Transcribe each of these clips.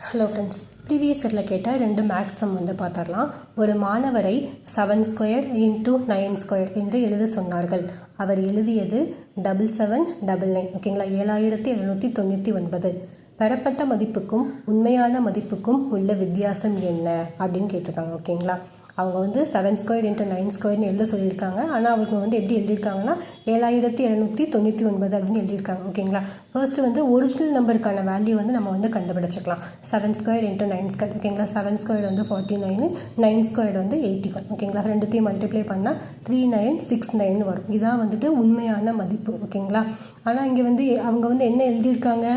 Hello friends, previous இயரில் கேட்டால் 2 maths some வந்து பார்த்துடலாம். ஒரு மாணவரை 7² × 9² என்று எழுத சொன்னார்கள். அவர் எழுதியது 7799, ஓகேங்களா, 7799. பெறப்பட்ட மதிப்புக்கும் உண்மையான மதிப்புக்கும் உள்ள வித்தியாசம் என்ன அப்படின்னு கேட்டிருக்காங்க. ஓகேங்களா, அவங்க வந்து 7² × 9² எழுத சொல்லியிருக்காங்க. ஆனால் அவங்க வந்து எப்படி எழுதியிருக்காங்கன்னா 7799 அப்படின்னு எழுதியிருக்காங்க. ஓகேங்களா, ஃபர்ஸ்ட்டு வந்து ஒரிஜினல் நம்பருக்கான வேல்யூ வந்து நம்ம வந்து கண்டுபிடிச்சிக்கலாம். 7² × 9², ஓகேங்களா. 7² வந்து 49, 9² வந்து 81. ஓகேங்களா, ரெண்டுத்தையும் மல்டிப்ளை பண்ணால் 3969 வரும். இதான் வந்துட்டு உண்மையான மதிப்பு. ஓகேங்களா, ஆனால் இங்கே வந்து அவங்க வந்து என்ன எழுதியிருக்காங்க,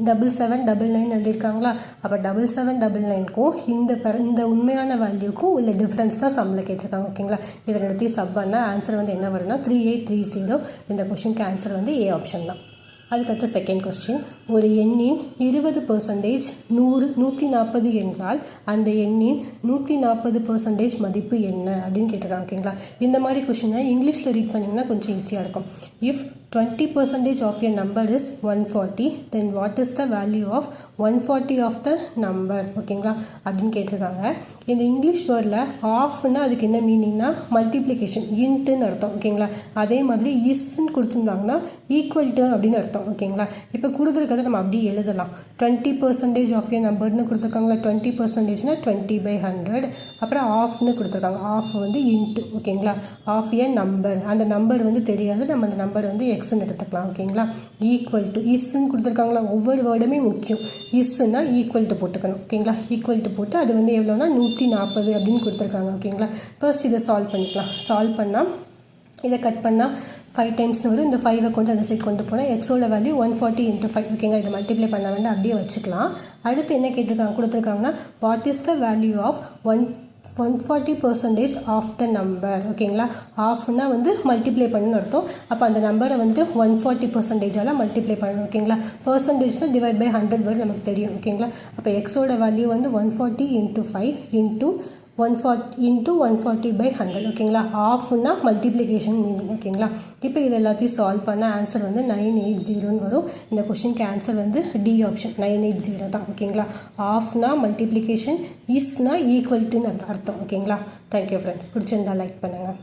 7799 எழுதியிருக்காங்களா. அப்போ 7799க்கும் இந்த உண்மையான வேல்யூக்கும் உள்ள டிஃப்ரென்ஸ் தான் சம்மில் கேட்டிருக்காங்க. ஓகேங்களா, இது ரெண்டுத்தையும் சப் பண்ணால் ஆன்சர் வந்து என்ன வரும்னா 3830. இந்த கொஷினுக்கு ஆன்சர் வந்து ஏ ஆப்ஷன் தான். அதுக்கடுத்து செகண்ட் கொஸ்டின், ஒரு எண்ணின் 20% 140 என்றால் அந்த எண்ணின் 140% மதிப்பு என்ன அப்படின்னு கேட்டிருக்காங்க. ஓகேங்களா, இந்த மாதிரி கொஷினை இங்கிலீஷில் ரீட் பண்ணிங்கன்னா கொஞ்சம் ஈஸியாக இருக்கும். If 20% of a number is 140, then what is the value of 140 of the number? ஓகேங்களா அப்படின்னு கேட்டிருக்காங்க. இந்த இங்கிலீஷ் வேர்டில் ஆஃப்னா அதுக்கு என்ன மீனிங்னா மல்டிப்ளிகேஷன், இன்ட்டுன்னு அர்த்தம். ஓகேங்களா, அதே மாதிரி இஸ்ன்னு கொடுத்துருந்தாங்கன்னா ஈக்குவல் டு அப்படின்னு அர்த்தம். ஓகேங்களா, இப்போ கொடுத்துருக்கிறத நம்ம அப்படியே எழுதலாம். 20% ஆஃப் ஏ நம்பர்னு கொடுத்துருக்காங்களா. 20%னா 20/100. அப்புறம் ஆஃப்னு கொடுத்துருக்காங்க. ஆஃப் வந்து இன்ட்டு. ஓகேங்களா, ஆஃப் ஏ நம்பர், அந்த நம்பர் வந்து தெரியாது, நம்ம அந்த நம்பர் வந்து எக்ஸ்ன்னு எடுத்துக்கலாம். ஓகேங்களா, ஈக்குவல் டு இஸ்ன்னு கொடுத்துருக்காங்களா. ஒவ்வொரு வேர்டுமே முக்கியம். இஸ்ன்னா ஈக்குவல் டு போட்டுக்கணும். ஓகேங்களா, ஈக்குவல் டு போட்டு அது வந்து எவ்வளோனா 140 அப்படின்னு கொடுத்துருக்காங்க. ஓகேங்களா, ஃபர்ஸ்ட் இதை சால்வ் பண்ணிக்கலாம். சால்வ் பண்ணால் இதை கட் பண்ணால் 5 டைம்ஸ்னு வரும். இந்த 5 கொண்டு அந்த சைட் கொண்டு போனால் எக்ஸோட வேல்யூ 140 × 5. ஓகேங்களா, இதை மல்டிப்ளை பண்ண வந்து அப்படியே வச்சுக்கலாம். அடுத்து என்ன கேட்டிருக்காங்க, கொடுத்துருக்காங்கன்னா what is the value of 140% of the number. ஓகேங்களா, ஆஃப்னா வந்து மல்டிப்ளை பண்ணணும்னு அர்த்தம். அப்போ அந்த நம்பரை வந்துட்டு 140%ஆல் மல்டிப்ளை பண்ணணும். ஓகேங்களா, பர்சன்டேஜ்னா டிவைட் பை 100 வரும் நமக்கு தெரியும். ஓகேங்களா, அப்போ எக்ஸோட வேல்யூ வந்து 140 × 5 × 140/100. ஓகேங்களா, ஆஃப்னா மல்டிப்ளிகேஷன் மீனிங். ஓகேங்களா, இப்போ இது எல்லாத்தையும் சால்வ் பண்ண ஆன்சர் வந்து 980 வரும். இந்த கொஷினுக்கு ஆன்சர் வந்து டி ஆப்ஷன் 980 தான். ஓகேங்களா, ஆஃப்னா மல்டிப்ளிகேஷன், இஸ்னா ஈக்குவல் டுன்னு அர்த்தம். ஓகேங்களா, தேங்க்யூ ஃப்ரெண்ட்ஸ். பிடிச்சிருந்தா லைக் பண்ணுங்கள்.